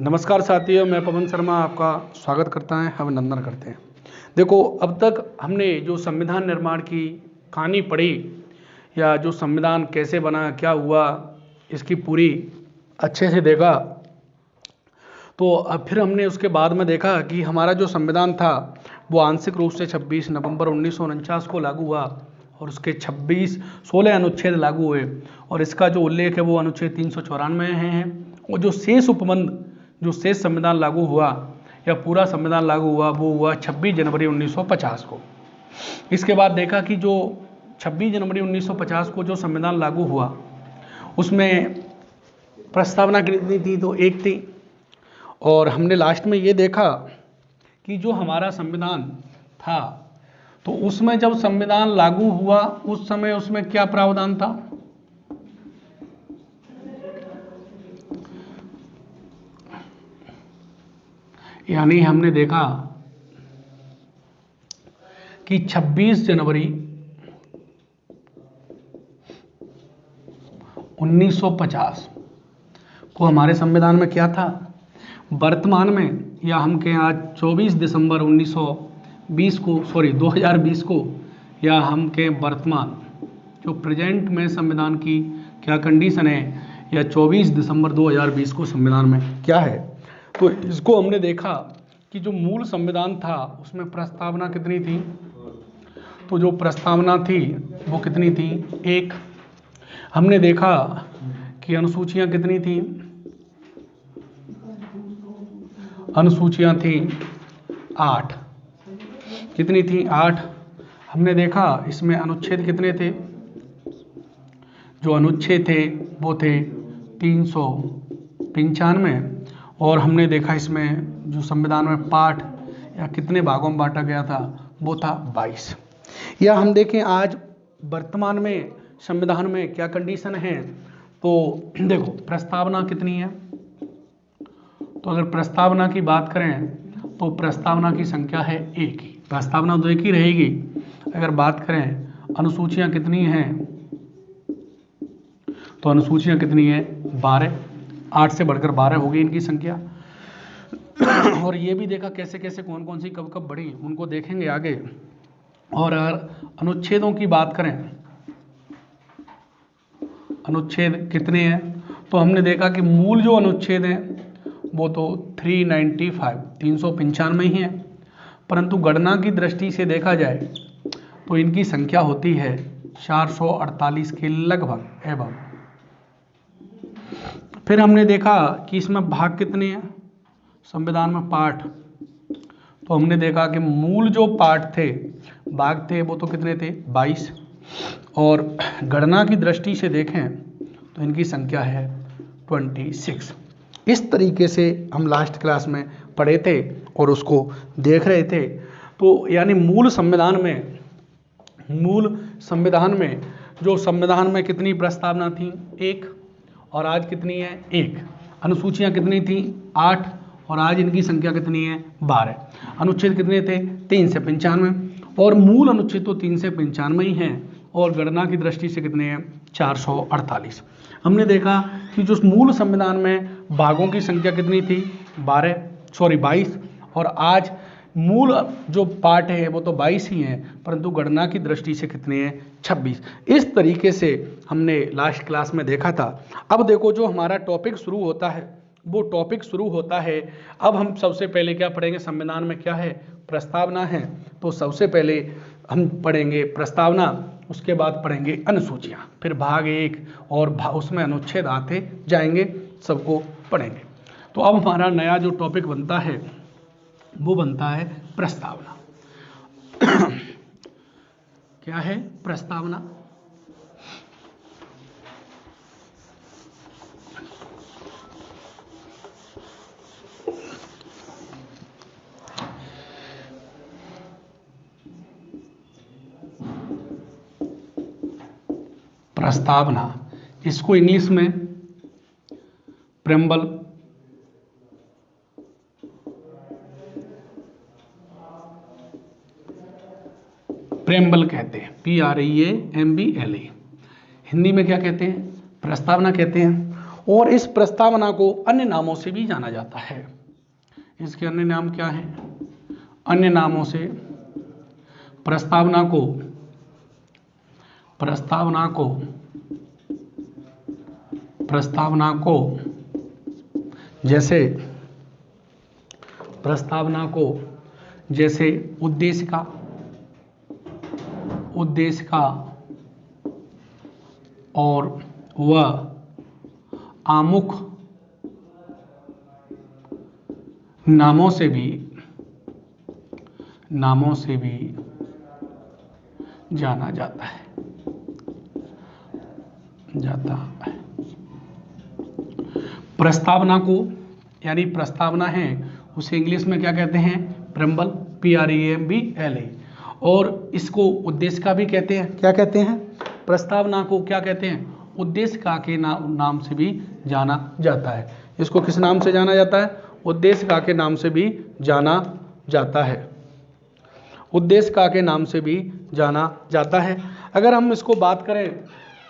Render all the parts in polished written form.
नमस्कार साथियों, मैं पवन शर्मा आपका स्वागत करता है, अभिनंदन करते हैं। देखो, अब तक हमने जो संविधान निर्माण की कहानी पढ़ी या जो संविधान कैसे बना, क्या हुआ, इसकी पूरी अच्छे से देखा। तो अब फिर हमने उसके बाद में देखा कि हमारा जो संविधान था वो आंशिक रूप से 26 नवंबर 1949 को लागू हुआ और उसके 16 अनुच्छेद लागू हुए और इसका जो उल्लेख है वो अनुच्छेद 394 है। और जो शेष संविधान लागू हुआ या पूरा संविधान लागू हुआ वो हुआ 26 जनवरी 1950 को। इसके बाद देखा कि जो 26 जनवरी 1950 को जो संविधान लागू हुआ उसमें प्रस्तावना कितनी थी, तो एक थी। और हमने लास्ट में ये देखा कि जो हमारा संविधान था तो उसमें जब संविधान लागू हुआ उस समय उसमें क्या प्रावधान था, यानी हमने देखा कि 26 जनवरी 1950 को हमारे संविधान में क्या था। वर्तमान में या हम कहें आज 24 दिसंबर 2020 को या हम कहें वर्तमान जो प्रेजेंट में संविधान की क्या कंडीशन है या 24 दिसंबर 2020 को संविधान में क्या है। तो इसको हमने देखा कि जो मूल संविधान था उसमें प्रस्तावना कितनी थी, तो जो प्रस्तावना थी वो कितनी थी, एक। हमने देखा कि अनुसूचियां कितनी थी, अनुसूचियां थी 8। कितनी थी, 8। हमने देखा इसमें अनुच्छेद कितने थे, जो अनुच्छेद थे वो थे 395। और हमने देखा इसमें जो संविधान में पाठ या कितने भागों में बांटा गया था वो था 22। या हम देखें आज वर्तमान में संविधान में क्या कंडीशन है, तो देखो प्रस्तावना कितनी है। तो अगर प्रस्तावना की बात करें तो प्रस्तावना की संख्या है एक ही, प्रस्तावना तो एक ही रहेगी। अगर बात करें अनुसूचियां कितनी हैं तो अनुसूचियां कितनी है, 12। 8 से बढ़कर 12 होगी इनकी संख्या। और ये भी देखा कैसे कैसे कौन कौन सी कब कब बढ़ी, उनको देखेंगे आगे। और अगर अनुच्छेदों की बात करें, अनुच्छेद कितने हैं, तो हमने देखा कि मूल जो अनुच्छेद हैं वो तो 395 ही है, परंतु गणना की दृष्टि से देखा जाए तो इनकी संख्या होती है 448 के लगभग एवं। फिर हमने देखा कि इसमें भाग कितने हैं संविधान में, पाठ। तो हमने देखा कि मूल जो पाठ थे, भाग थे, वो तो कितने थे, 22। और गणना की दृष्टि से देखें तो इनकी संख्या है 26। इस तरीके से हम लास्ट क्लास में पढ़े थे और उसको देख रहे थे। तो यानी मूल संविधान में जो संविधान में कितनी प्रस्तावना थी, एक। और आज कितनी है, एक। अनुसूचियां कितनी थी, 8। और आज इनकी संख्या कितनी है, 12। अनुच्छेद कितने थे, 3 से 95। और मूल अनुच्छेद तो 3 से 95 ही हैं और गणना की दृष्टि से कितने हैं, 448। हमने देखा कि जो मूल संविधान में भागों की संख्या कितनी थी, 22। और आज मूल जो पाठ है वो तो 22 ही हैं, परंतु गणना की दृष्टि से कितने हैं, 26। इस तरीके से हमने लास्ट क्लास में देखा था। अब देखो जो हमारा टॉपिक शुरू होता है वो टॉपिक शुरू होता है। अब हम सबसे पहले क्या पढ़ेंगे, संविधान में क्या है, प्रस्तावना है। तो सबसे पहले हम पढ़ेंगे प्रस्तावना, उसके बाद पढ़ेंगे अनुसूचियां, फिर भाग 1 और उसमें अनुच्छेद आते जाएंगे, सबको पढ़ेंगे। तो अब हमारा नया जो टॉपिक बनता है वो बनता है प्रस्तावना। क्या है प्रस्तावना, प्रस्तावना, इसको इंग्लिश में प्रेम्बल कहते हैं, PREAMBLA। हिंदी में क्या कहते हैं, प्रस्तावना कहते हैं। और इस प्रस्तावना को अन्य नामों से भी जाना जाता है। इसके अन्य नाम क्या हैं? अन्य नामों से प्रस्तावना को जैसे उद्देश्य का और वह आमुख नामों से भी जाना जाता है। प्रस्तावना को, यानी प्रस्तावना है, उसे इंग्लिश में क्या कहते हैं? Preamble, PREMBL। और इसको उद्देश्य का भी कहते हैं। क्या कहते हैं? प्रस्तावना को क्या कहते हैं? उद्देश्य का के नाम से भी जाना जाता है। इसको किस नाम से जाना जाता है? उद्देश्य का के नाम से भी जाना जाता है। उद्देश्य का के नाम से भी जाना जाता है। अगर हम इसको बात करें,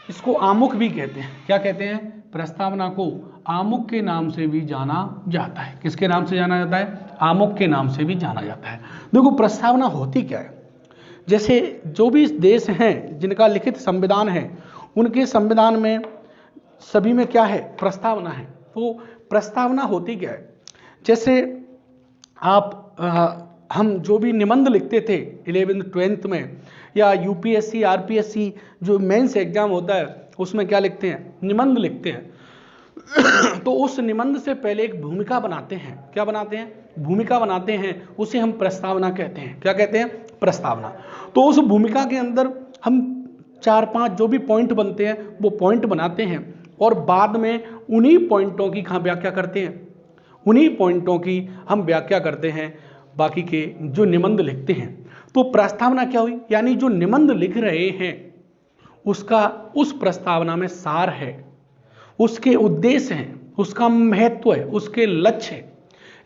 इसको आमुख भी कहते हैं। क्या कहते हैं? प्रस्तावना को आमुख के नाम से भी जाना जाता है। किसके नाम से जाना जाता है? आमुख के नाम से भी जाना जाता है। देखो, प्रस्तावना होती क्या है? जैसे जो भी देश हैं जिनका लिखित संविधान है, उनके संविधान में सभी में क्या है? प्रस्तावना है। तो प्रस्तावना होती क्या है? जैसे हम जो भी निबंध लिखते थे 11th 12th में, या UPSC RPSC जो मेंस एग्जाम होता है, उसमें क्या लिखते हैं? निबंध लिखते हैं। तो उस निबंध से पहले एक भूमिका बनाते हैं। क्या बनाते हैं? भूमिका बनाते हैं। उसे हम प्रस्तावना कहते हैं। क्या कहते हैं? प्रस्तावना। तो उस भूमिका के अंदर हम 4-5 जो भी पॉइंट बनते हैं वो पॉइंट बनाते हैं, और बाद में उन्हीं पॉइंटों की व्याख्या करते हैं। उन्हीं पॉइंटों की हम व्याख्या करते हैं बाकी के जो निबंध लिखते हैं। तो प्रस्तावना क्या हुई? यानी जो निबंध लिख रहे हैं उसका उस प्रस्तावना में सार है, उसके उद्देश्य हैं, उसका महत्व है, उसके लक्ष्य है।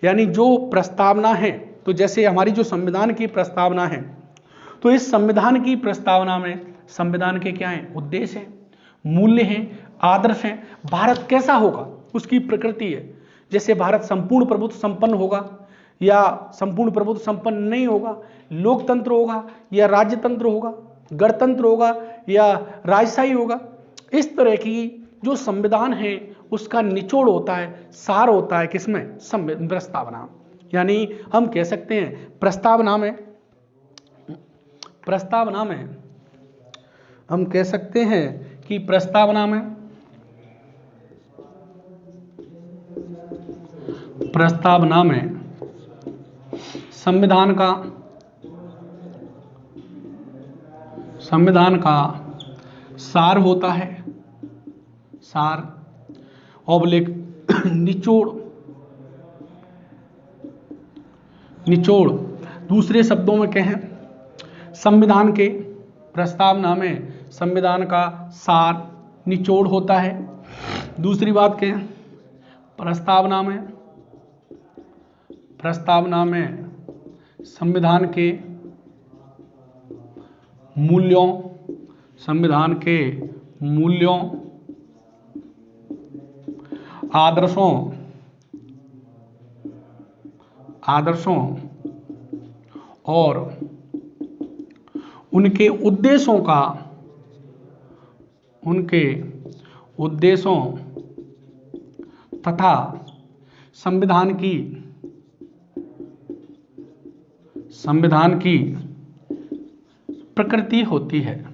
यानी जो प्रस्तावना है, तो जैसे हमारी जो संविधान की प्रस्तावना है, तो इस संविधान की प्रस्तावना में संविधान के क्या हैं? उद्देश्य हैं, मूल्य हैं, आदर्श हैं। भारत कैसा होगा उसकी प्रकृति है। जैसे भारत संपूर्ण प्रभुत्व संपन्न होगा या संपूर्ण प्रभुत्व संपन्न नहीं होगा, लोकतंत्र होगा या राज्यतंत्र होगा, गणतंत्र होगा या राजशाही होगा। इस तरह की जो संविधान है उसका निचोड़ होता है, सार होता है किसमें? प्रस्तावना। यानी हम कह सकते हैं प्रस्तावना में हम कह सकते हैं कि प्रस्तावना में संविधान का सार होता है, सार ऑब्लिक निचोड़। दूसरे शब्दों में कहें, संविधान के प्रस्तावना में संविधान का सार निचोड़ होता है। दूसरी बात कहें, प्रस्तावना में संविधान के मूल्यों, आदर्शों और उनके उद्देश्यों तथा संविधान की प्रकृति होती है।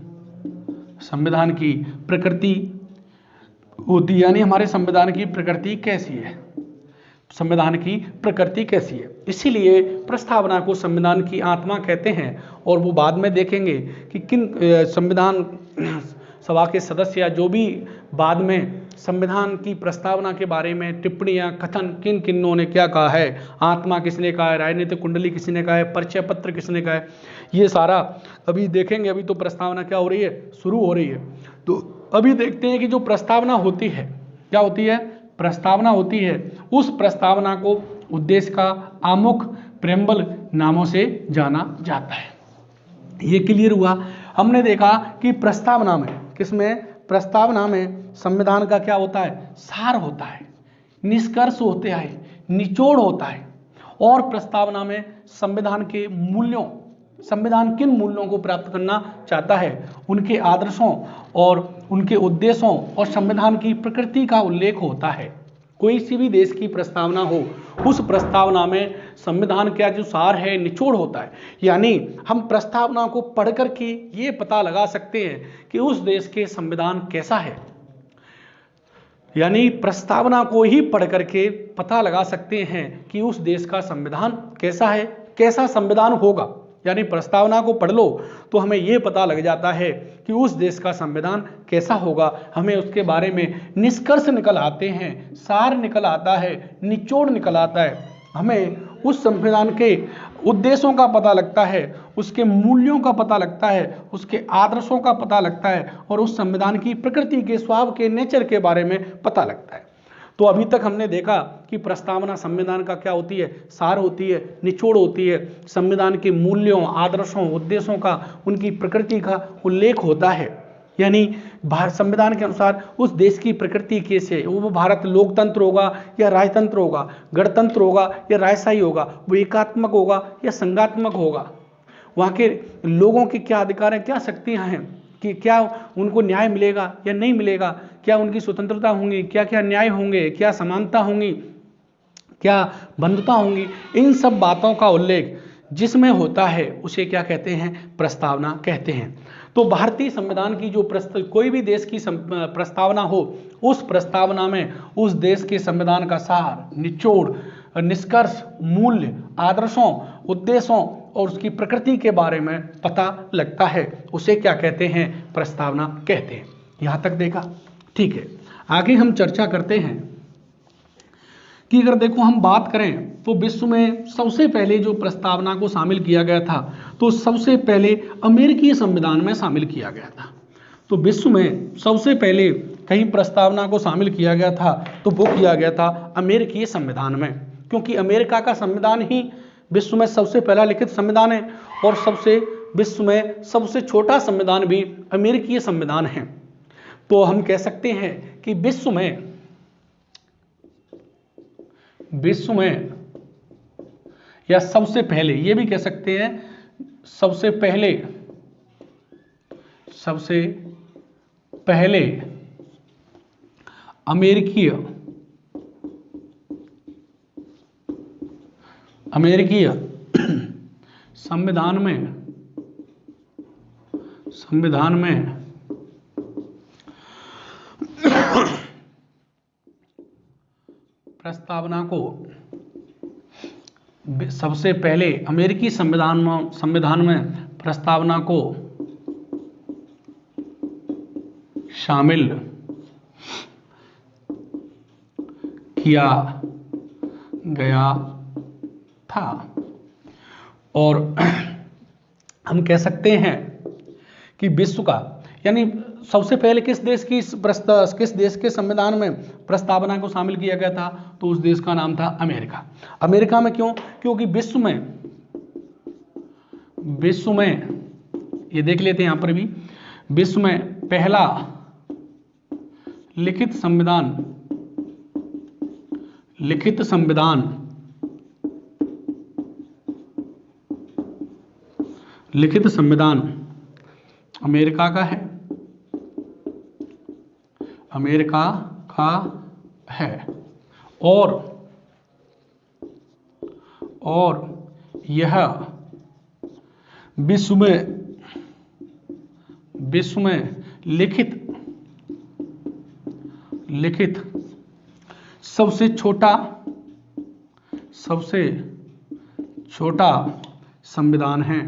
संविधान की प्रकृति होती है, यानी हमारे संविधान की प्रकृति कैसी है? संविधान की प्रकृति कैसी है? इसीलिए प्रस्तावना को संविधान की आत्मा कहते हैं। और वो बाद में देखेंगे कि किन संविधान सभा के सदस्य या जो भी बाद में संविधान की प्रस्तावना के बारे में टिप्पणियां, कथन किन किन्नों ने क्या कहा है, आत्मा किसने कहा है, राजनीतिक कुंडली किसने कहा है, परिचय पत्र किसने कहा है, ये सारा अभी देखेंगे। अभी तो प्रस्तावना क्या हो रही है? शुरू हो रही है। तो अभी देखते हैं कि जो प्रस्तावना होती है, क्या होती है? प्रस्तावना होती है। उस प्रस्तावना को उद्देश्य का, आमुख, प्रेम्बल नामों से जाना जाता है। ये क्लियर हुआ। हमने देखा कि प्रस्तावना में, किसमें? प्रस्तावना में संविधान का क्या होता है, सार होता है, निष्कर्ष होते हैं, निचोड़ होता है। और प्रस्तावना में संविधान के मूल्यों, संविधान किन मूल्यों को प्राप्त करना चाहता है, उनके आदर्शों और उनके उद्देश्यों और संविधान की प्रकृति का उल्लेख होता है। कोई सी भी देश की प्रस्तावना हो, उस प्रस्तावना में संविधान का जो सार है, निचोड़ होता है। यानी हम प्रस्तावना को पढ़ करके ये पता लगा सकते हैं कि उस देश के संविधान कैसा है। यानी प्रस्तावना को ही पढ़ करके पता लगा सकते हैं कि उस देश का संविधान कैसा है, कैसा संविधान होगा। यानी प्रस्तावना को पढ़ लो तो हमें यह पता लग जाता है कि उस देश का संविधान कैसा होगा। हमें उसके बारे में निष्कर्ष निकल आते हैं, सार निकल आता है, निचोड़ निकल आता है। हमें उस संविधान के उद्देश्यों का पता लगता है, उसके मूल्यों का पता लगता है, उसके आदर्शों का पता लगता है और उस संविधान की प्रकृति के, स्वभाव के, नेचर के बारे में पता लगता है। तो अभी तक हमने देखा कि प्रस्तावना संविधान का क्या होती है, सार होती है, निचोड़ होती है। संविधान के मूल्यों, आदर्शों, उद्देश्यों का, उनकी प्रकृति का उल्लेख होता है। यानी संविधान के अनुसार उस देश की प्रकृति कैसे, वो भारत लोकतंत्र होगा या राजतंत्र होगा, गणतंत्र होगा या राजशाही होगा, वो एकात्मक होगा या संघात्मक होगा, वहाँ के लोगों के क्या अधिकार हैं, क्या शक्तियाँ हैं, कि क्या उनको न्याय मिलेगा या नहीं मिलेगा, क्या उनकी स्वतंत्रता होंगी, क्या क्या न्याय होंगे, क्या समानता होंगी, क्या बंधुता होंगी। इन सब बातों का उल्लेख जिसमें होता है उसे क्या कहते हैं, प्रस्तावना कहते हैं। तो भारतीय संविधान की जो कोई भी देश की प्रस्तावना हो, उस प्रस्तावना में उस देश के संविधान का सार, निचोड़, निष्कर्ष, मूल्य, आदर्शों, उद्देश्यों और उसकी प्रकृति के बारे में पता लगता है। उसे क्या कहते हैं, प्रस्तावना कहते हैं। यहां तक देखा, ठीक है। आगे हम चर्चा करते हैं कि अगर देखो हम बात करें तो विश्व में सबसे पहले जो प्रस्तावना को शामिल किया गया था, तो सबसे पहले अमेरिकी संविधान में शामिल किया गया था। तो विश्व में सबसे पहले कहीं प्रस्तावना को शामिल किया गया था तो वो किया गया था अमेरिकी संविधान में, क्योंकि अमेरिका का संविधान ही विश्व में सबसे पहला लिखित संविधान है और विश्व में सबसे छोटा संविधान भी अमेरिकी संविधान है। तो हम कह सकते हैं कि विश्व में या सबसे पहले, ये भी कह सकते हैं सबसे पहले अमेरिकी संविधान में प्रस्तावना को, सबसे पहले अमेरिकी संविधान में प्रस्तावना को शामिल किया गया था। और हम कह सकते हैं कि विश्व का, यानी सबसे पहले किस देश के संविधान में प्रस्तावना को शामिल किया गया था, तो उस देश का नाम था अमेरिका। अमेरिका में क्यों? क्योंकि विश्व में ये देख लेते हैं यहां पर भी, विश्व में पहला लिखित संविधान अमेरिका का है। और यह विश्व में लिखित सबसे छोटा संविधान है,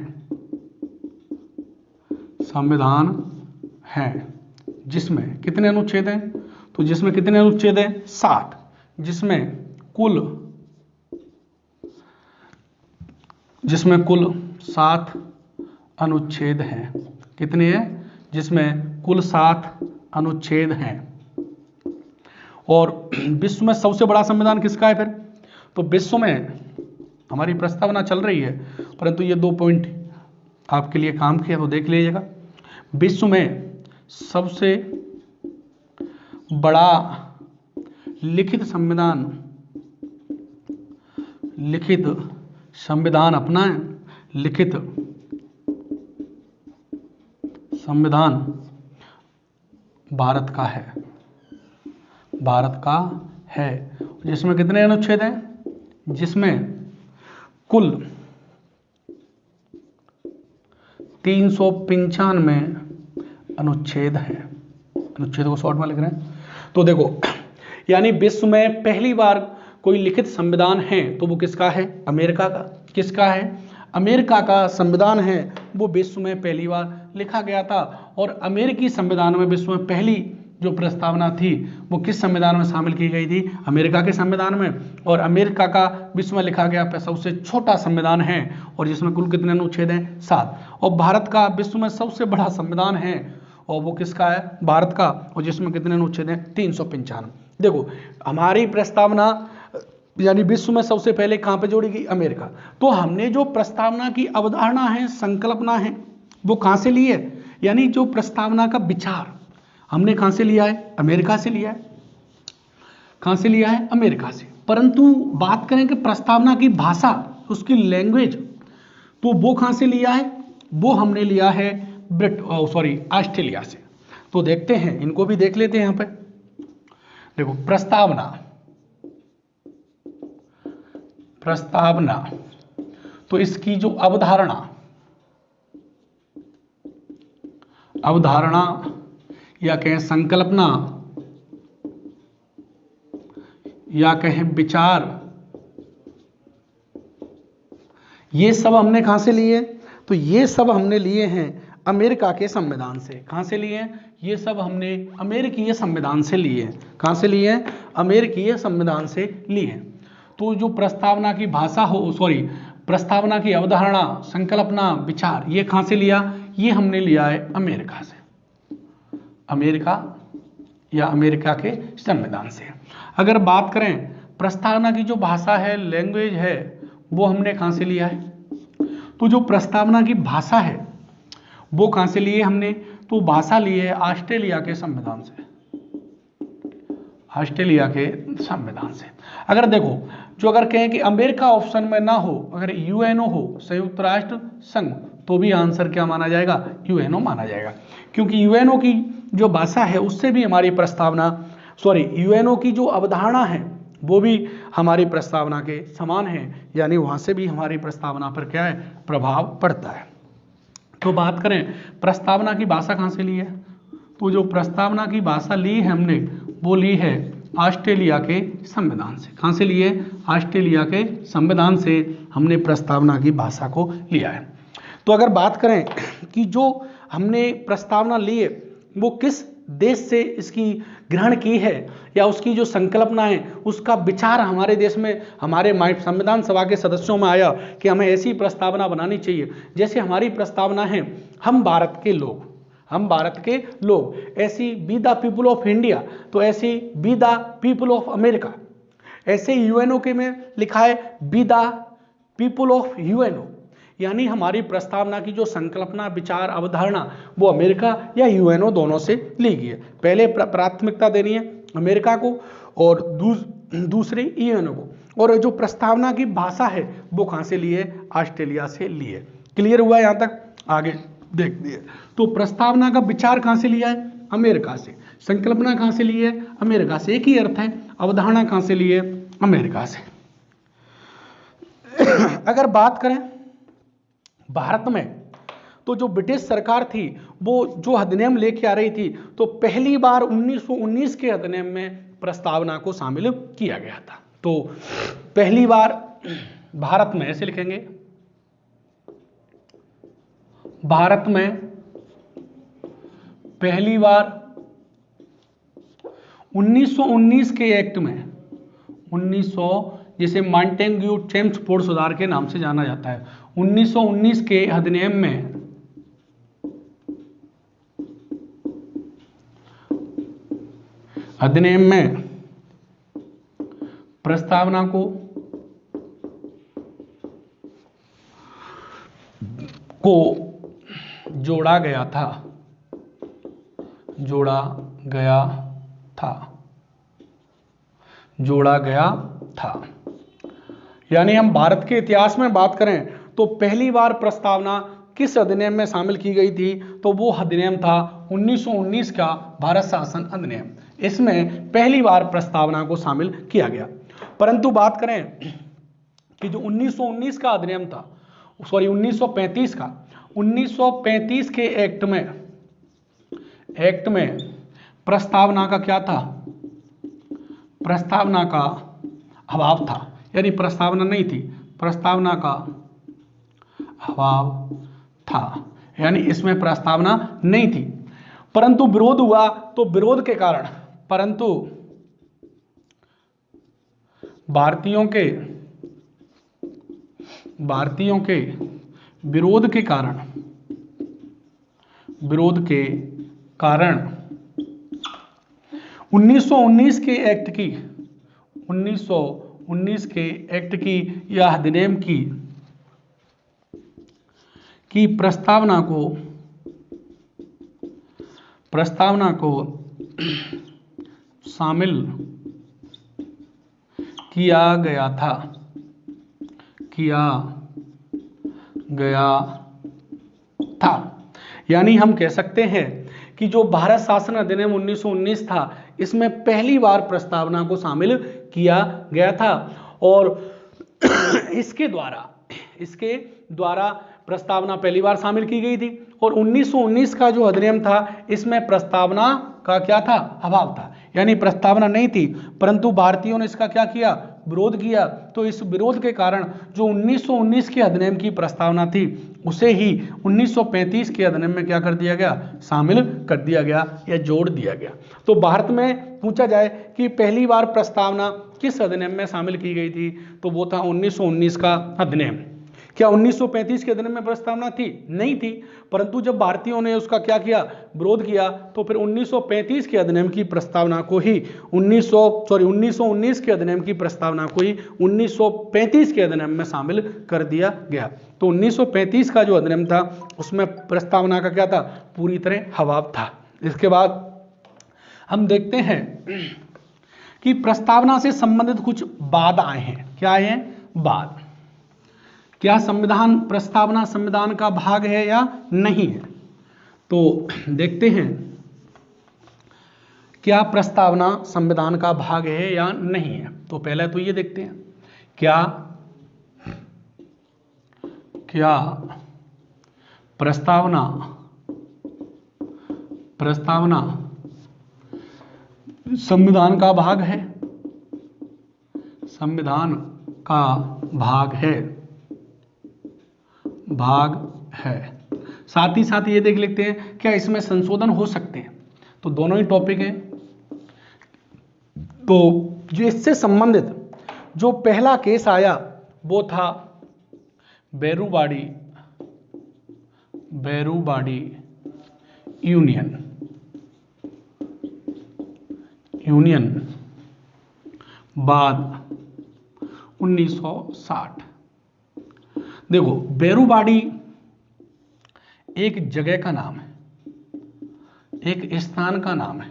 जिसमें कितने अनुच्छेद हैं, तो जिसमें कितने अनुच्छेद हैं, 60, जिसमें कुल 7 अनुच्छेद हैं। कितने हैं? जिसमें कुल 7 अनुच्छेद हैं। और विश्व में सबसे बड़ा संविधान किसका है फिर? तो विश्व में हमारी प्रस्तावना चल रही है, परंतु ये 2 पॉइंट आपके लिए काम किया तो देख लीजिएगा। विश्व में सबसे बड़ा लिखित संविधान अपनाएं, लिखित संविधान भारत का है, जिसमें कितने अनुच्छेद हैं? जिसमें कुल 395 अनुच्छेद हैं। अनुच्छेद को शॉर्ट में लिख रहे हैं। तो देखो, यानी विश्व में पहली बार कोई लिखित संविधान है तो वो किसका है? अमेरिका का। किसका है? अमेरिका का संविधान है, वो विश्व में पहली बार लिखा गया था। और अमेरिकी संविधान में विश्व में पहली जो प्रस्तावना थी वो किस संविधान में शामिल की गई थी? अमेरिका के संविधान में। और अमेरिका का विश्व में लिखा गया सबसे छोटा संविधान है, और जिसमें कुल कितने अनुच्छेद हैं? 7। और भारत का विश्व में सबसे बड़ा संविधान है, और वो किसका है? भारत का, और जिसमें कितने अनुच्छेद हैं? 395। देखो, हमारी प्रस्तावना यानी विश्व में सबसे पहले कहां पे जोड़ी गई? अमेरिका। तो हमने जो प्रस्तावना की अवधारणा है, संकल्पना है, वो कहां से ली है? यानी जो प्रस्तावना का विचार हमने कहां से लिया है? अमेरिका से लिया है। कहां से लिया है? अमेरिका से। परंतु बात करें कि प्रस्तावना की भाषा, उसकी लैंग्वेज, तो वो कहां से लिया है? वो हमने लिया है ऑस्ट्रेलिया से। तो देखते हैं, इनको भी देख लेते हैं यहां पे। देखो, प्रस्तावना तो इसकी जो अवधारणा या कहें संकल्पना या कहें विचार, ये सब हमने कहां से लिए? तो ये सब हमने लिए हैं अमेरिका के संविधान से। कहां से लिए हैं? ये सब हमने अमेरिकीय संविधान से लिए हैं। कहां से लिए हैं? अमेरिकीय संविधान से लिए हैं। तो जो प्रस्तावना की भाषा प्रस्तावना की अवधारणा, संकल्पना, विचार, ये कहां से लिया? ये हमने लिया है अमेरिका से। अमेरिका या अमेरिका के संविधान से। अगर बात करें प्रस्तावना की जो भाषा है, लैंग्वेज है, वो हमने कहां से लिया है? तो जो प्रस्तावना की भाषा है वो कहां से लिए हमने? तो भाषा ली है ऑस्ट्रेलिया के संविधान से। ऑस्ट्रेलिया के संविधान से। अगर देखो, जो अगर कहें कि अमेरिका ऑप्शन में ना हो, अगर यूएनओ हो, संयुक्त राष्ट्र संघ, तो भी आंसर क्या माना जाएगा? यूएनओ माना जाएगा। क्योंकि यूएनओ की जो भाषा है उससे भी हमारी यूएनओ की जो अवधारणा है वो भी हमारी प्रस्तावना के समान है, यानी वहां से भी हमारी प्रस्तावना पर क्या है? प्रभाव पड़ता है। तो बात करें प्रस्तावना की भाषा कहां से ली है? तो जो प्रस्तावना की भाषा ली है हमने, वो ली है ऑस्ट्रेलिया के संविधान से। कहां से लिए? ऑस्ट्रेलिया के संविधान से हमने प्रस्तावना की भाषा को लिया है। तो अगर बात करें कि जो हमने प्रस्तावना ली है वो किस देश से इसकी ग्रहण की है, या उसकी जो संकल्पना है, उसका विचार हमारे देश में, हमारे संविधान सभा के सदस्यों में आया कि हमें ऐसी प्रस्तावना बनानी चाहिए। जैसे हमारी प्रस्तावना है, हम भारत के लोग, ऐसी be the people of India, तो ऐसी be the people of America. ऐसे यूएनओ के में लिखा है be the people of UNO. यानी हमारी प्रस्तावना की जो संकल्पना, विचार, अवधारणा, वो अमेरिका या यूएनओ दोनों से ली गई है। पहले प्राथमिकता देनी है अमेरिका को, और दूसरी यूएनओ को। और जो प्रस्तावना की भाषा है वो कहां से ली है? ऑस्ट्रेलिया से ली है। क्लियर हुआ यहां तक? आगे देख दिए। तो प्रस्तावना का विचार कहां से लिया है? अमेरिका से। संकल्पना कहां से ली है? अमेरिका से। एक ही अर्थ है। अवधारणा कहां से ली है? अमेरिका से। अगर बात करें भारत में, तो जो ब्रिटिश सरकार थी वो जो अधिनियम लेके आ रही थी, तो पहली बार 1919 के अधिनियम में प्रस्तावना को शामिल किया गया था। तो पहली बार भारत में, ऐसे लिखेंगे, भारत में पहली बार 1919 के एक्ट में, 1900, जिसे मॉन्टेग्यू चेम्सफोर्ड सुधार के नाम से जाना जाता है, 1919 के अधिनियम में प्रस्तावना को जोड़ा गया था, जोड़ा गया था। यानी हम भारत के इतिहास में बात करें तो पहली बार प्रस्तावना किस अधिनियम में शामिल की गई थी, तो वो अधिनियम था 1919 का भारत शासन अधिनियम। इसमें पहली बार प्रस्तावना को शामिल किया गया। परंतु बात करें कि जो 1919 का अधिनियम था, सॉरी 1935 का, 1935 के एक्ट में प्रस्तावना का क्या था, प्रस्तावना का अभाव था। यानी प्रस्तावना नहीं थी, प्रस्तावना का अभाव था, यानी इसमें प्रस्तावना नहीं थी। परंतु विरोध हुआ, तो विरोध के कारण, परंतु भारतीयों के विरोध के कारण 1919 के एक्ट की या अधिनियम की प्रस्तावना को शामिल किया गया था। यानी हम कह सकते हैं कि जो भारत शासन अधिनियम 1919 था, इसमें पहली बार प्रस्तावना को शामिल किया गया था और इसके द्वारा प्रस्तावना पहली बार शामिल की गई थी। और 1919 का जो अधिनियम था, इसमें प्रस्तावना का क्या था, अभाव था, यानी प्रस्तावना नहीं थी। परंतु भारतीयों ने इसका क्या किया, विरोध किया। तो इस विरोध के कारण जो 1919 के अधिनियम की प्रस्तावना थी, उसे ही 1935 के अधिनियम में क्या कर दिया गया, शामिल कर दिया गया या जोड़ दिया गया। तो भारत में पूछा जाए कि पहली बार प्रस्तावना किस अधिनियम में शामिल की गई थी, तो वो था 1919 का अधिनियम। क्या 1935 के अधिनियम में प्रस्तावना थी? नहीं थी। परंतु जब भारतीयों ने उसका क्या किया, विरोध किया, तो फिर 1935 के अधिनियम की प्रस्तावना को ही 1919 के अधिनियम की प्रस्तावना को ही 1935 के अधिनियम में शामिल कर दिया गया। तो 1935 का जो अधिनियम था, उसमें प्रस्तावना का क्या था, पूरी तरह अभाव था। इसके बाद हम देखते हैं कि प्रस्तावना से संबंधित कुछ वाद आए हैं। क्या आए हैं? वाद। क्या संविधान प्रस्तावना संविधान का भाग है या नहीं है? तो देखते हैं, क्या प्रस्तावना संविधान का भाग है या नहीं है। तो पहले तो ये देखते हैं, क्या प्रस्तावना संविधान का भाग है? संविधान का भाग है। साथ ही साथ ये देख लेते हैं, क्या इसमें संशोधन हो सकते हैं? तो दोनों ही टॉपिक हैं। तो जो इससे संबंधित जो पहला केस आया, वो था बेरूबाड़ी यूनियन बाद 1960। देखो, बेरूबाड़ी एक जगह का नाम है, एक स्थान का नाम है।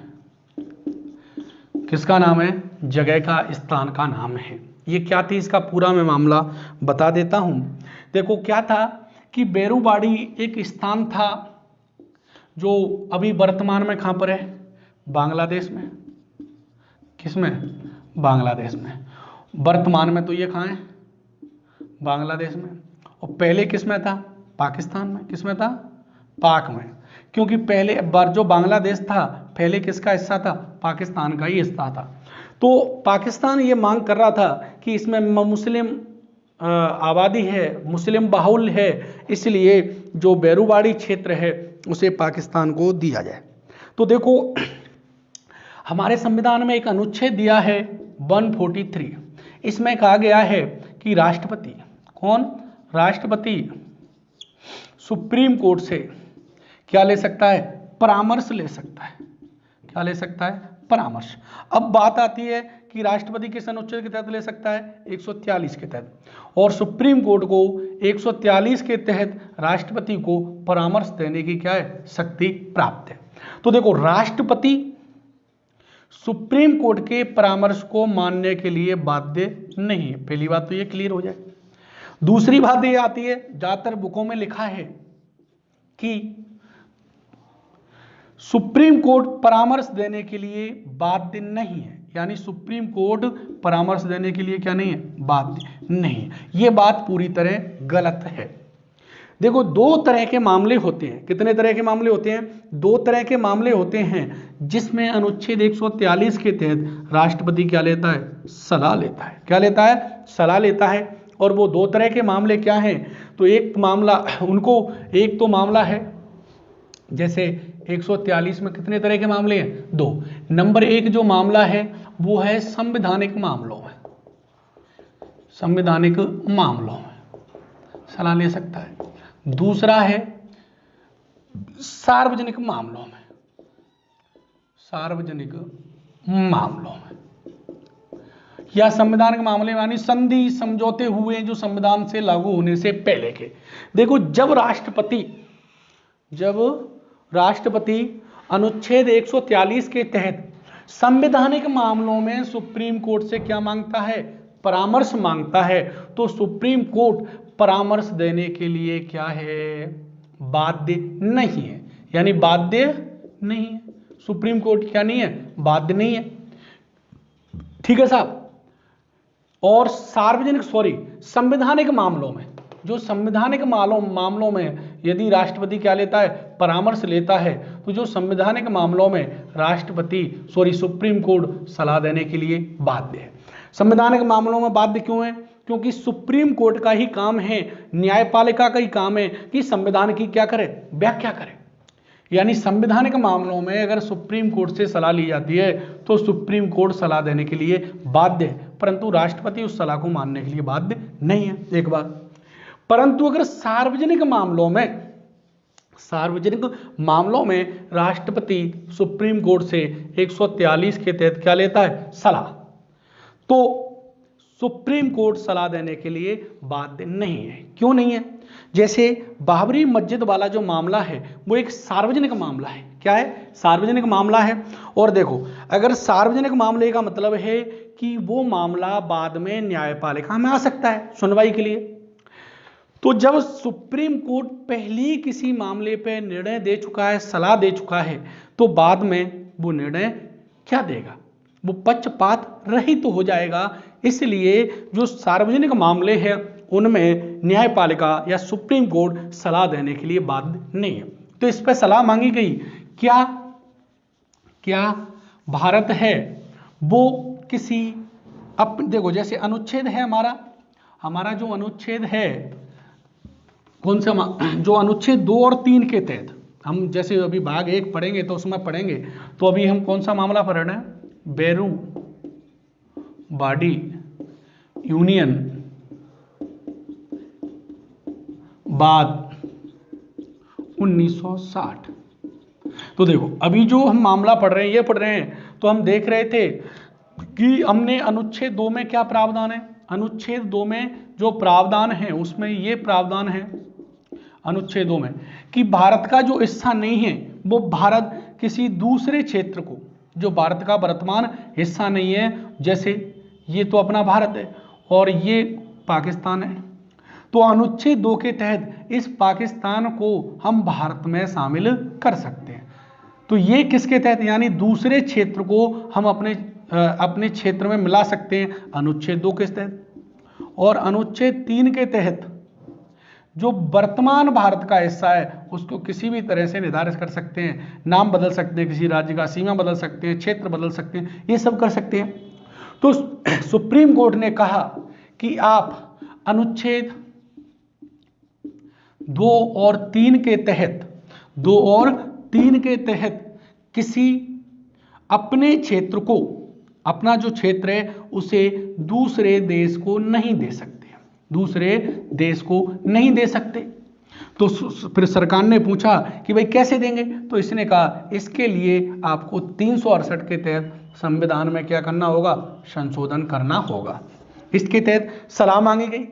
किसका नाम है? जगह का, स्थान का नाम है। ये क्या थी, इसका पूरा मैं मामला बता देता हूं। देखो, क्या था कि बेरूबाड़ी एक स्थान था जो अभी वर्तमान में कहां पर है? बांग्लादेश में। किसमें? बांग्लादेश में। वर्तमान में तो ये कहां है? बांग्लादेश में। और पहले किसमें था? पाकिस्तान में। किसमें था? पाक में। क्योंकि पहले बार जो बांग्लादेश था, पहले किसका हिस्सा था? पाकिस्तान का ही हिस्सा था। तो पाकिस्तान ये मांग कर रहा था कि इसमें मुस्लिम आबादी है, मुस्लिम बाहुल है, इसलिए जो बेरूबाड़ी क्षेत्र है उसे पाकिस्तान को दिया जाए। तो देखो, हमारे संविधान में एक अनुच्छेद दिया है 143। इसमें कहा गया है कि राष्ट्रपति, कौन? राष्ट्रपति सुप्रीम कोर्ट से क्या ले सकता है? परामर्श ले सकता है। क्या ले सकता है? परामर्श। अब बात आती है कि राष्ट्रपति किस अनुच्छेद के तहत ले सकता है? 143 के तहत। और सुप्रीम कोर्ट को 143 के तहत राष्ट्रपति को परामर्श देने की क्या है? शक्ति प्राप्त है। तो देखो, राष्ट्रपति सुप्रीम कोर्ट के परामर्श को मानने के लिए बाध्य नहीं है। पहली बात तो ये क्लियर हो जाए। दूसरी बात ये आती है, ज्यादातर बुकों में लिखा है कि सुप्रीम कोर्ट परामर्श देने के लिए बाध्य नहीं है, यानी सुप्रीम कोर्ट परामर्श देने के लिए क्या नहीं है, बाध्य नहीं है। यह बात पूरी तरह गलत है। देखो, दो तरह के मामले होते हैं। कितने तरह के मामले होते हैं? दो तरह के मामले होते हैं जिसमें अनुच्छेद 143 के तहत राष्ट्रपति क्या लेता है, सलाह लेता है। क्या लेता है? सलाह लेता है। और वो दो तरह के मामले क्या हैं? तो एक मामला एक तो मामला है, जैसे 143 में कितने तरह के मामले हैं? दो। नंबर एक जो मामला है वो है संवैधानिक मामलों में, संवैधानिक मामलों में सलाह ले सकता है। दूसरा है सार्वजनिक मामलों में, सार्वजनिक मामलों में या संवैधानिक मामले यानी संधि समझौते हुए जो संविधान से लागू होने से पहले के। देखो, जब राष्ट्रपति अनुच्छेद 143 के तहत संवैधानिक मामलों में सुप्रीम कोर्ट से क्या मांगता है, परामर्श मांगता है, तो सुप्रीम कोर्ट परामर्श देने के लिए क्या है, बाध्य नहीं है। यानी बाध्य नहीं है, सुप्रीम कोर्ट क्या नहीं है, बाध्य नहीं है। ठीक है साहब। और संवैधानिक मामलों में, जो संवैधानिक मामलों में यदि राष्ट्रपति क्या लेता है, परामर्श लेता है, तो जो संवैधानिक मामलों में सुप्रीम कोर्ट सलाह देने के लिए बाध्य है। संवैधानिक मामलों में बाध्य क्यों है? क्योंकि सुप्रीम कोर्ट का ही काम है, न्यायपालिका का ही काम है कि संविधान की क्या करे, व्याख्या करे। यानी संवैधानिक मामलों में अगर सुप्रीम कोर्ट से सलाह ली जाती है तो सुप्रीम कोर्ट सलाह देने के लिए बाध्य है, परंतु राष्ट्रपति उस सलाह को मानने के लिए बाध्य नहीं है। एक बात। परंतु अगर सार्वजनिक मामलों में राष्ट्रपति सुप्रीम कोर्ट से 143 के तहत क्या लेता है, सलाह, तो सुप्रीम कोर्ट सलाह देने के लिए बाध्य नहीं है। क्यों नहीं है? जैसे बाबरी मस्जिद वाला जो मामला है वो एक सार्वजनिक मामला है। क्या है? सार्वजनिक मामला है। और देखो, अगर सार्वजनिक मामले का मतलब है कि वो मामला बाद में न्यायपालिका में आ सकता है सुनवाई के लिए, तो जब सुप्रीम कोर्ट पहले किसी मामले पर निर्णय दे चुका है, सलाह दे चुका है, तो बाद में वो निर्णय क्या देगा, वो पक्षपात रहित तो हो जाएगा। इसलिए जो सार्वजनिक मामले हैं उनमें न्यायपालिका या सुप्रीम कोर्ट सलाह देने के लिए बाध्य नहीं है। तो इस पर सलाह मांगी गई। क्या भारत है वो किसी देखो, जैसे अनुच्छेद है हमारा जो अनुच्छेद है, कौन सा, जो अनुच्छेद 2 और 3 के तहत हम जैसे अभी भाग 1 पढ़ेंगे तो उसमें पढ़ेंगे, तो अभी हम कौन सा मामला पढ़ रहे हैं, बेरू बाडी यूनियन बाद 1960। तो देखो, अभी जो हम मामला पढ़ रहे हैं, ये पढ़ रहे हैं, तो हम देख रहे थे कि हमने अनुच्छेद 2 में क्या प्रावधान है, अनुच्छेद 2 में जो प्रावधान है उसमें ये प्रावधान है अनुच्छेद 2 में कि भारत का जो हिस्सा नहीं है वो भारत किसी दूसरे क्षेत्र को, जो भारत का वर्तमान हिस्सा नहीं है, जैसे ये तो अपना भारत है और ये पाकिस्तान है, तो अनुच्छेद 2 के तहत इस पाकिस्तान को हम भारत में शामिल कर सकते हैं। तो ये किसके तहत, यानी दूसरे क्षेत्र को हम अपने क्षेत्र में मिला सकते हैं, अनुच्छेद 2 के तहत। और अनुच्छेद 3 के तहत जो वर्तमान भारत का हिस्सा है उसको किसी भी तरह से निर्धारित कर सकते हैं, नाम बदल सकते हैं, किसी राज्य का सीमा बदल सकते हैं, क्षेत्र बदल सकते हैं, ये सब कर सकते हैं। तो सुप्रीम कोर्ट ने कहा कि आप अनुच्छेद 2 और 3 के तहत किसी अपने क्षेत्र को, अपना जो क्षेत्र है उसे दूसरे देश को नहीं दे सकते, तो फिर सरकार ने पूछा कि भाई कैसे देंगे, तो इसने कहा इसके लिए आपको 368 के तहत संविधान में क्या करना होगा, संशोधन करना होगा। इसके तहत सलाह मांगी गई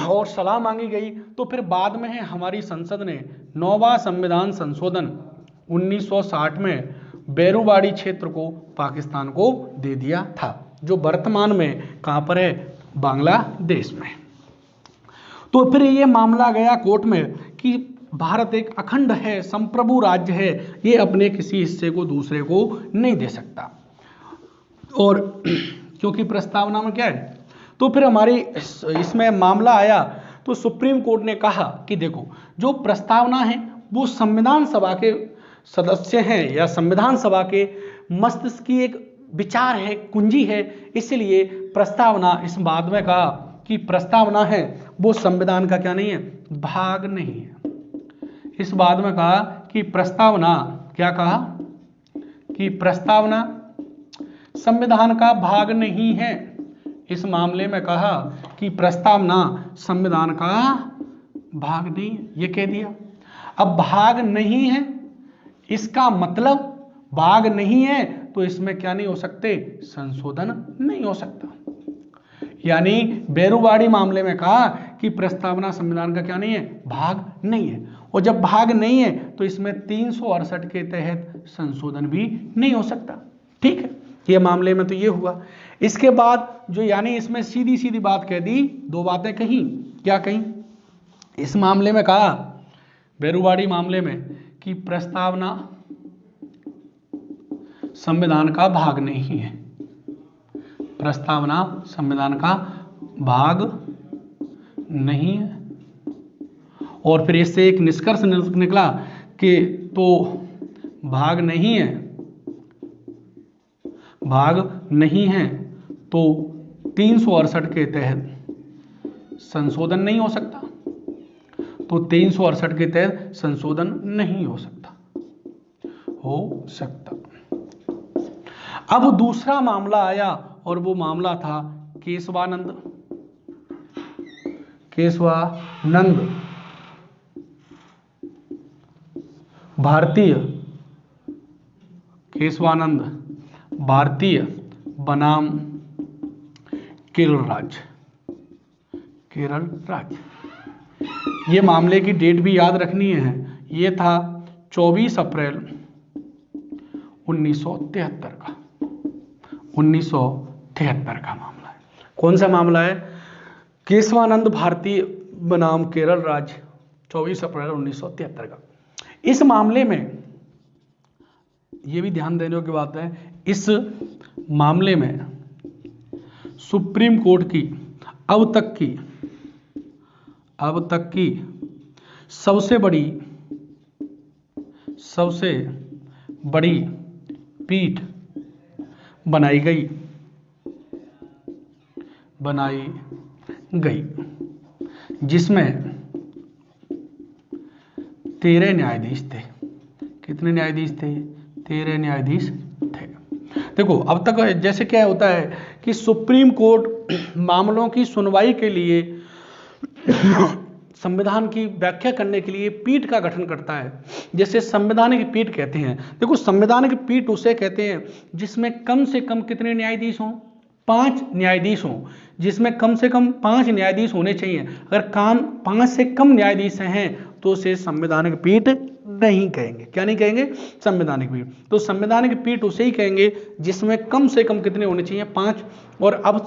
और सलाह मांगी गई तो फिर बाद में हमारी संसद ने 9वां संविधान संशोधन 1960 में बेरूबाड़ी क्षेत्र को पाकिस्तान को दे दिया था, जो वर्तमान में कहां पर है, बांग्लादेश में। तो फिर ये मामला गया कोर्ट में कि भारत एक अखंड है, संप्रभु राज्य है, ये अपने किसी हिस्से को दूसरे को नहीं दे सकता। और क्योंकि प्रस्तावना में क्या है, तो फिर हमारी इसमें मामला आया तो सुप्रीम कोर्ट ने कहा कि देखो जो प्रस्तावना है वो संविधान सभा के सदस्य हैं या संविधान सभा के मस्तिष्क की एक विचार है, कुंजी है, इसलिए प्रस्तावना, इस बात में कहा कि प्रस्तावना है वो संविधान का क्या नहीं है, भाग नहीं है। इस बात में कहा कि प्रस्तावना, क्या कहा कि प्रस्तावना संविधान का भाग नहीं है। इस मामले में कहा कि प्रस्तावना संविधान का भाग नहीं है, ये कह दिया। अब भाग नहीं है, इसका मतलब भाग नहीं है तो इसमें क्या नहीं हो सकते, संशोधन नहीं हो सकता। यानी बेरूबाड़ी मामले में कहा कि प्रस्तावना संविधान का क्या नहीं है, भाग नहीं है, और जब भाग नहीं है तो इसमें 368 के तहत संशोधन भी नहीं हो सकता। ठीक है, ये मामले में तो ये हुआ। इसके बाद जो यानी इसमें सीधी सीधी बात कह दी, दो बातें कही, क्या कही, इस मामले में कहा बेरूबाड़ी मामले में कि प्रस्तावना संविधान का भाग नहीं है, प्रस्तावना संविधान का भाग नहीं है। और फिर इससे एक निष्कर्ष निकला कि तो भाग नहीं है, भाग नहीं है तो 368 के तहत संशोधन नहीं हो सकता, तो 368 के तहत संशोधन नहीं हो सकता, हो सकता। अब दूसरा मामला आया और वो मामला था केशवानंद, केशवानंद भारतीय, केशवानंद भारतीय बनाम केरल राज्य, केरल राज्य। ये मामले की डेट भी याद रखनी है, ये था 24 अप्रैल 1973 का, 1973 का मामला है। कौन सा मामला है, केशवानंद भारतीय बनाम केरल राज्य, 24 अप्रैल 1973 का। इस मामले में ये भी ध्यान देने की बात है, इस मामले में सुप्रीम कोर्ट की अब तक की सबसे बड़ी पीठ बनाई गई, जिसमें 13 न्यायाधीश थे। कितने न्यायाधीश थे, 13 न्यायाधीश थे। देखो अब तक जैसे क्या होता है कि सुप्रीम कोर्ट मामलों की सुनवाई के लिए संविधान की व्याख्या करने के लिए पीठ का गठन करता है, जैसे संवैधानिक पीठ कहते हैं। देखो संवैधानिक पीठ उसे कहते हैं जिसमें कम से कम कितने न्यायाधीश हों, 5 न्यायाधीश हों, जिसमें कम से कम 5 न्यायाधीश होने चाहिए। अगर 5 से कम न्यायाधीश हैं तो उसे संवैधानिक पीठ नहीं कहेंगे। क्या नहीं कहेंगे, संवैधानिक पीठ। तो संवैधानिक पीठ उसे ही कहेंगे जिसमें कम से कम कितने होने चाहिए, 5। और अब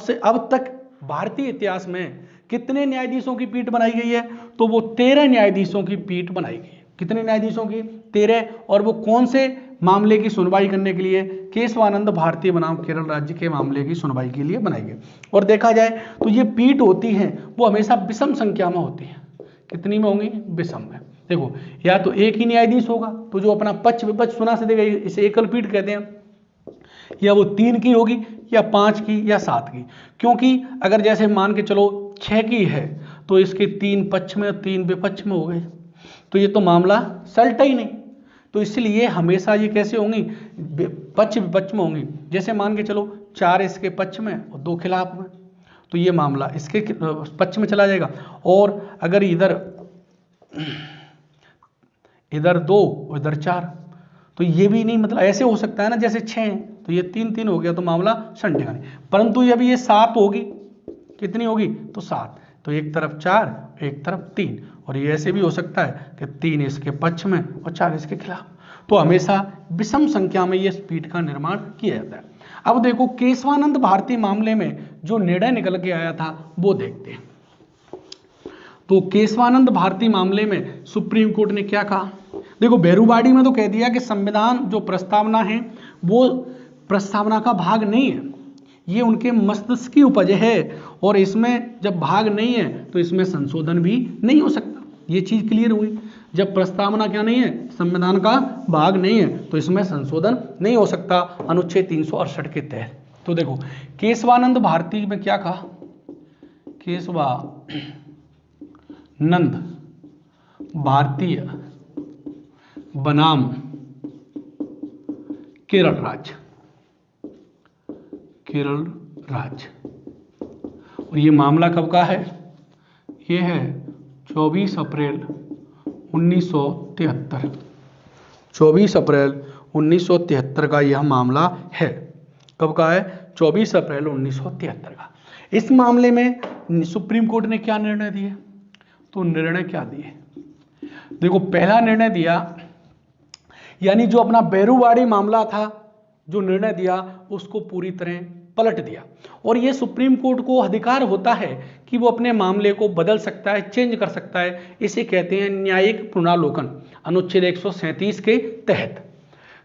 तक भारतीय इतिहास में कितने न्यायाधीशों की पीठ बनाई गई है, तो वो 13 न्यायाधीशों की पीठ बनाई गई है। कितने न्यायाधीशों की, 13। और वो कौन से मामले की सुनवाई करने के लिए, केशवानंद भारतीय बनाम केरल राज्य के मामले की सुनवाई के लिए बनाई गई। और देखा जाए तो ये पीठ होती हैं वो हमेशा विषम संख्या में होती है। कितनी में होंगी, विषम में। देखो या तो एक ही न्यायाधीश होगा तो जो अपना पक्ष विपक्ष सुना से देगा, इसे एकल पीठ कहते हैं, या वो 3 की होगी या 5 की या 7 की। क्योंकि अगर जैसे मान के चलो 6 की है तो इसके 3 पक्ष में और 3 विपक्ष में हो गए, तो ये तो मामला सलटा ही नहीं। तो इसलिए हमेशा ये कैसे होंगी, पक्ष विपक्ष में होंगी। जैसे मान के चलो 4 इसके पक्ष में और 2 खिलाफ में, तो ये मामला इसके पक्ष में चला जाएगा। और अगर इधर 2 और इधर 4, तो ये भी नहीं, मतलब ऐसे हो सकता है ना, जैसे 6 हैं तो ये 3-3 हो गया तो मामला सलटेगा नहीं। परंतु जब ये 7 होगी, कितनी होगी, तो 7, तो एक तरफ 4 एक तरफ 3, और ये ऐसे भी हो सकता है कि 3 इसके पक्ष में और 4 इसके खिलाफ। तो हमेशा विषम संख्या में ये स्पीड का निर्माण किया जाता है। अब देखो केशवानंद भारती मामले में जो निर्णय निकल के आया था वो देखते हैं। तो केशवानंद भारती मामले में सुप्रीम कोर्ट ने क्या कहा, देखो बेरुवाड़ी में तो कह दिया कि संविधान जो प्रस्तावना है वो प्रस्तावना का भाग नहीं है, ये उनके मस्तिष्क की उपज है और इसमें जब भाग नहीं है तो इसमें संशोधन भी नहीं हो सकता। ये चीज क्लियर हुई। जब प्रस्तावना क्या नहीं है, संविधान का भाग नहीं है, तो इसमें संशोधन नहीं हो सकता अनुच्छेद 368 के तहत। तो देखो केशवानंद भारती में क्या कहा, केशवानंद भारतीय बनाम केरल राज्य, केरल राज्य। और ये मामला कब का है, ये है 24 अप्रैल 1973, 24 अप्रैल 1973 का यह मामला है। कब का है, 24 अप्रैल 1973 का। इस मामले में सुप्रीम कोर्ट ने क्या निर्णय दिए, तो निर्णय क्या दिए, देखो पहला निर्णय दिया, यानी जो अपना बेरुवाड़ी मामला था जो निर्णय दिया उसको पूरी तरह पलट दिया। और ये सुप्रीम कोर्ट को अधिकार होता है कि वो अपने मामले को बदल सकता है, चेंज कर सकता है। इसे कहते हैं न्यायिक पुनरावलोकन अनुच्छेद 137 के तहत।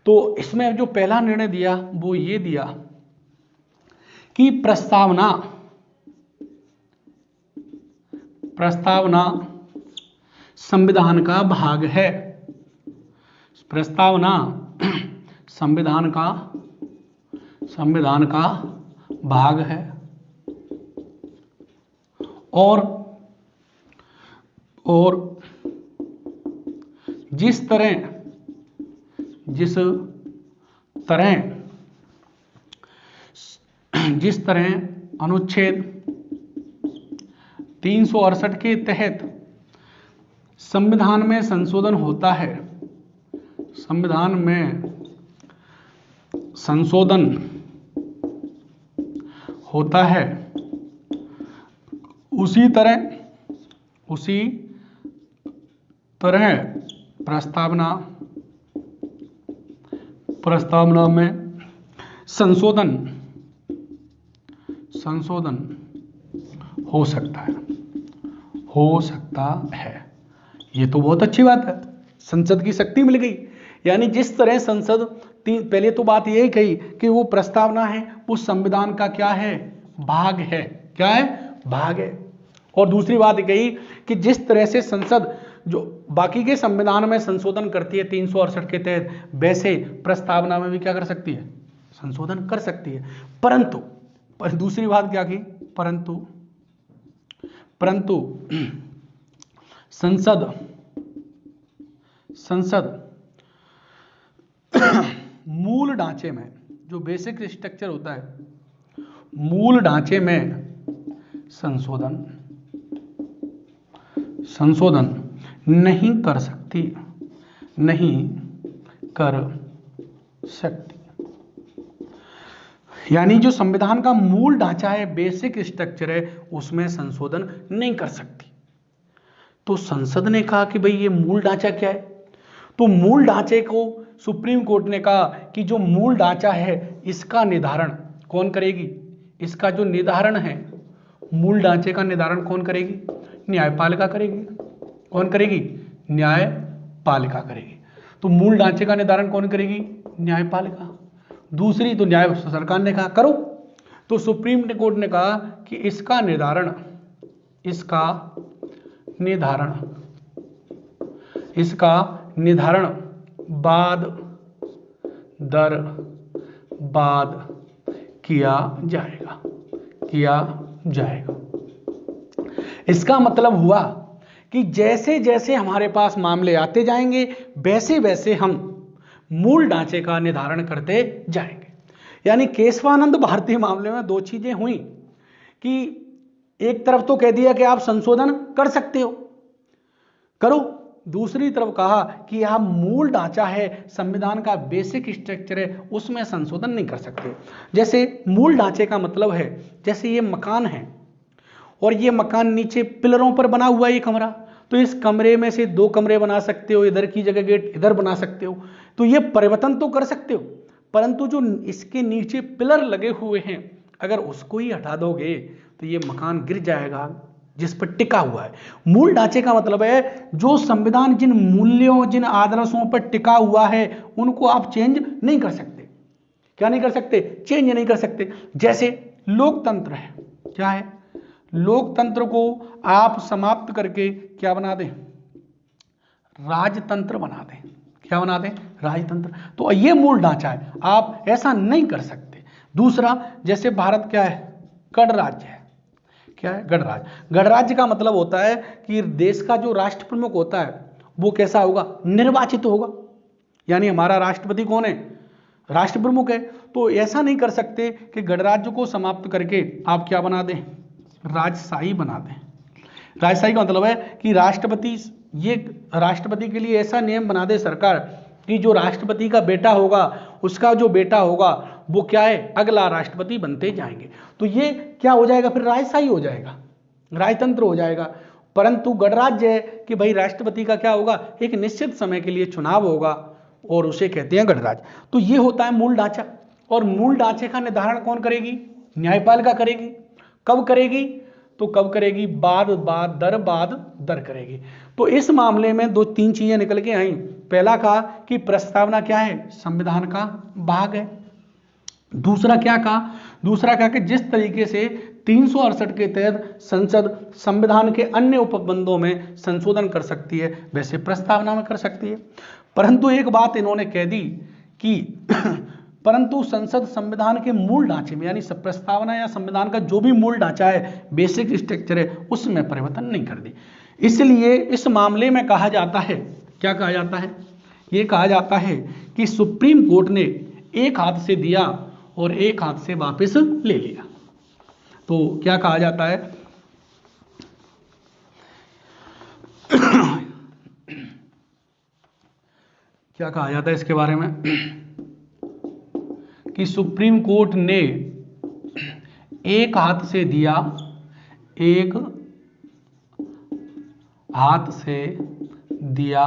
तो इसमें जो पहला निर्णय दिया वो ये दिया कि प्रस्तावना संविधान का भाग है, प्रस्तावना संविधान का भाग है। और जिस तरह अनुच्छेद 368 के तहत संविधान में संशोधन होता है, संविधान में संशोधन होता है, उसी तरह प्रस्तावना में संशोधन हो सकता है। ये तो बहुत अच्छी बात है, संसद की शक्ति मिल गई। यानी जिस तरह संसद पहले तो बात यही कही कि वो प्रस्तावना है वो संविधान का क्या है, भाग है, क्या है, भाग है। और दूसरी बात कही कि जिस तरह से संसद जो बाकी के संविधान में संशोधन करती है 368 के तहत, वैसे प्रस्तावना में भी क्या कर सकती है, संशोधन कर सकती है। परंतु दूसरी बात क्या की, परंतु संसद मूल ढांचे में, जो बेसिक स्ट्रक्चर होता है, मूल ढांचे में संशोधन नहीं कर सकती। यानी जो संविधान का मूल ढांचा है, बेसिक स्ट्रक्चर है, उसमें संशोधन नहीं कर सकती। तो संसद ने कहा कि भाई ये मूल ढांचा क्या है, तो मूल ढांचे को सुप्रीम कोर्ट ने कहा कि जो मूल ढांचा है इसका निर्धारण कौन करेगी, इसका जो निर्धारण है मूल ढांचे का निर्धारण कौन करेगी, न्यायपालिका करेगी। कौन करेगी, न्यायपालिका करेगी। तो मूल ढांचे का निर्धारण कौन करेगी, न्यायपालिका। दूसरी तो न्याय सरकार ने कहा करो, तो सुप्रीम कोर्ट ने कहा कि इसका निर्धारण बाद दर बाद किया जाएगा। इसका मतलब हुआ कि जैसे जैसे हमारे पास मामले आते जाएंगे वैसे वैसे हम मूल ढांचे का निर्धारण करते जाएंगे। यानी केशवानंद भारती मामले में दो चीजें हुई कि एक तरफ तो कह दिया कि आप संशोधन कर सकते हो, करो, दूसरी तरफ कहा कि आप मूल ढांचा है, संविधान का बेसिक स्ट्रक्चर है, उसमें संशोधन नहीं कर सकते। जैसे मूल ढांचे का मतलब है, जैसे ये मकान है और ये मकान नीचे पिलरों पर बना हुआ है ये कमरा, तो इस कमरे में से दो कमरे बना सकते हो, इधर की जगह गेट इधर बना सकते हो। तो ये परिवर्तन तो कर सकते हो, परंतु जो इसके नीचे पिलर लगे हुए हैं अगर उसको ही हटा दोगे तो ये मकान गिर जाएगा जिस पर टिका हुआ है। मूल ढांचे का मतलब है जो संविधान जिन मूल्यों जिन आदर्शों पर टिका हुआ है उनको आप चेंज नहीं कर सकते। क्या नहीं कर सकते? चेंज नहीं कर सकते। जैसे लोकतंत्र है, क्या है? लोकतंत्र को आप समाप्त करके क्या बना दें? राजतंत्र बना दें। क्या बना दें? राजतंत्र। तो ये मूल ढांचा है, आप ऐसा नहीं कर सकते। दूसरा, जैसे भारत क्या है? गणराज्य है। क्या है? गणराज्य। गणराज्य का मतलब होता है कि देश का जो राष्ट्र प्रमुख होता है वो कैसा होगा? निर्वाचित होगा। यानी हमारा राष्ट्रपति कौन है? राष्ट्र प्रमुख है। तो ऐसा नहीं कर सकते कि गणराज्य को समाप्त करके आप क्या बना दें? राजशाही बना दें। राजशाही का मतलब है कि राष्ट्रपति के लिए ऐसा नियम बना दे सरकार कि जो राष्ट्रपति का बेटा होगा उसका जो बेटा होगा वो क्या है? अगला राष्ट्रपति बनते जाएंगे। तो ये क्या हो जाएगा? फिर राजशाही हो जाएगा, राजतंत्र हो जाएगा। परंतु गणराज्य है कि भाई राष्ट्रपति का क्या होगा? एक निश्चित समय के लिए चुनाव होगा और उसे कहते हैं गणराज्य। तो ये होता है मूल ढांचा। और मूल ढांचे का निर्धारण कौन करेगी? न्यायपालिका करेगी। कब करेगी? तो कब करेगी? बाद दर करेगी। तो इस मामले में दो तीन चीजें निकल के आई। पहला कहा कि प्रस्तावना क्या है? संविधान का भाग है। दूसरा क्या कहा? दूसरा कहा कि जिस तरीके से 368 के तहत संसद संविधान के अन्य उपबंधों में संशोधन कर सकती है वैसे प्रस्तावना में कर सकती है। परंतु एक बात इन्होंने कह दी कि परंतु संसद संविधान के मूल ढांचे में यानी प्रस्तावना या संविधान का जो भी मूल ढांचा है, बेसिक स्ट्रक्चर है, उसमें परिवर्तन नहीं कर दी। इसलिए इस मामले में कहा जाता है, क्या कहा जाता है? ये कहा जाता है कि सुप्रीम कोर्ट ने एक हाथ से दिया और एक हाथ से वापस ले लिया। तो क्या कहा जाता है? क्या कहा जाता है इसके बारे में कि सुप्रीम कोर्ट ने एक हाथ से दिया, एक हाथ से दिया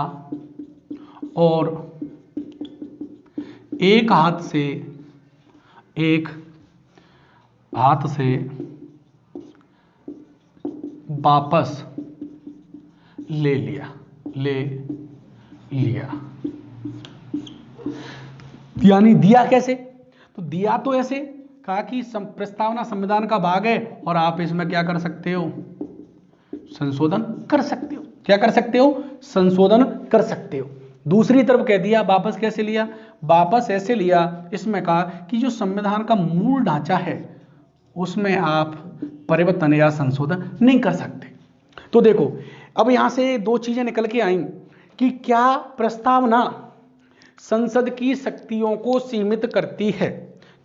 और एक हाथ से वापस ले लिया। यानी दिया कैसे? तो दिया तो ऐसे कहा कि प्रस्तावना संविधान का भाग है और आप इसमें क्या कर सकते हो? संशोधन कर सकते हो। क्या कर सकते हो? संशोधन कर सकते हो। दूसरी तरफ कह दिया वापस कैसे लिया? वापस ऐसे लिया, इसमें कहा कि जो संविधान का मूल ढांचा है उसमें आप परिवर्तन या संशोधन नहीं कर सकते। तो देखो अब यहां से दो चीजें निकल के आई कि क्या प्रस्तावना संसद की शक्तियों को सीमित करती है?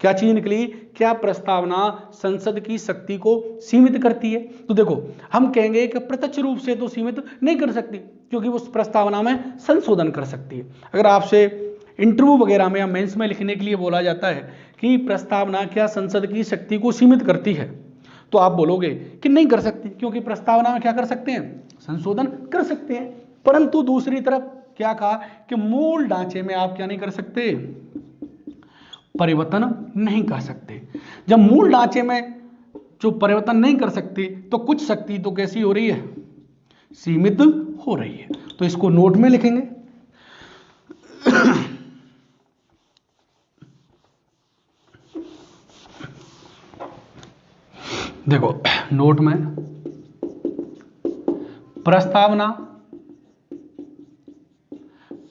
क्या चीज निकली? क्या प्रस्तावना संसद की शक्ति को सीमित करती है? तो देखो हम कहेंगे कि प्रत्यक्ष रूप से तो सीमित नहीं कर सकती क्योंकि उस प्रस्तावना में संशोधन कर सकती है। अगर आपसे इंटरव्यू वगैरह में या मेंस में लिखने के लिए बोला जाता है कि प्रस्तावना क्या संसद की शक्ति को सीमित करती है, तो आप बोलोगे कि नहीं कर सकती क्योंकि प्रस्तावना में क्या कर सकते हैं? संशोधन कर सकते हैं। परंतु दूसरी तरफ क्या कहा कि मूल ढांचे में आप क्या नहीं कर सकते? परिवर्तन नहीं कर सकते। जब मूल ढांचे में जो परिवर्तन नहीं कर सकते तो कुछ शक्ति तो कैसी हो रही है? सीमित हो रही है। तो इसको नोट में लिखेंगे। देखो नोट में प्रस्तावना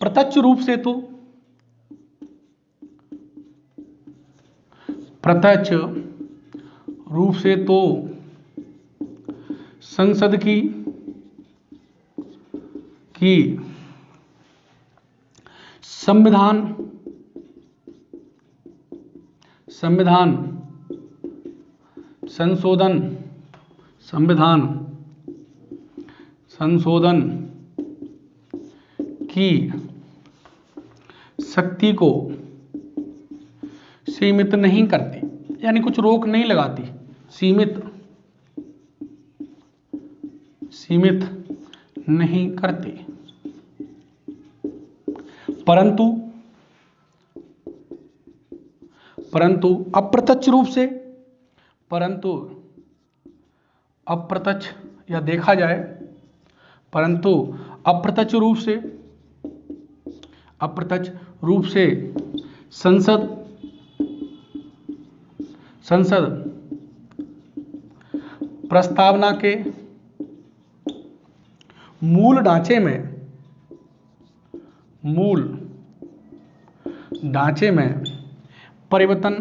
प्रत्यक्ष रूप से तो संसद की संविधान संशोधन की शक्ति को सीमित नहीं करती, यानी कुछ रोक नहीं लगाती, सीमित नहीं करती। परंतु परंतु अप्रत्यक्ष रूप से, परंतु अप्रत्यक्ष या देखा जाए, परंतु अप्रत्यक्ष रूप से संसद प्रस्तावना के मूल ढांचे में परिवर्तन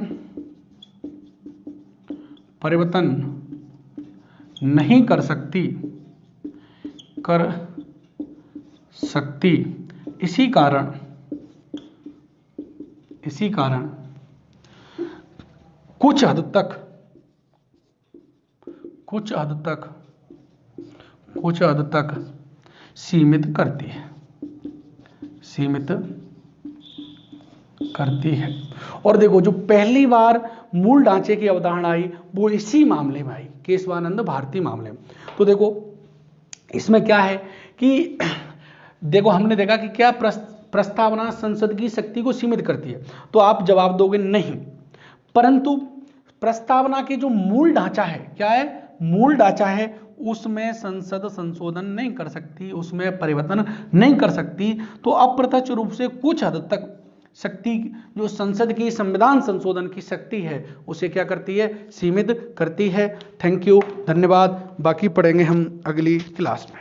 नहीं कर सकती। इसी कारण कुछ हद तक सीमित करती है। और देखो, जो पहली बार मूल ढांचे की अवधारणा आई वो इसी मामले में आई, केशवानंद भारती मामले में। तो देखो इसमें क्या है कि देखो हमने देखा कि क्या प्रस्तावना संसद की शक्ति को सीमित करती है, तो आप जवाब दोगे नहीं। परंतु प्रस्तावना के जो मूल ढांचा है, क्या है, मूल ढांचा है, उसमें संसद संशोधन नहीं कर सकती, उसमें परिवर्तन नहीं कर सकती। तो अप्रत्यक्ष रूप से कुछ हद तक शक्ति, जो संसद की संविधान संशोधन की शक्ति है, उसे क्या करती है, सीमित करती है। थैंक यू, धन्यवाद। बाकी पढ़ेंगे हम अगली क्लास में।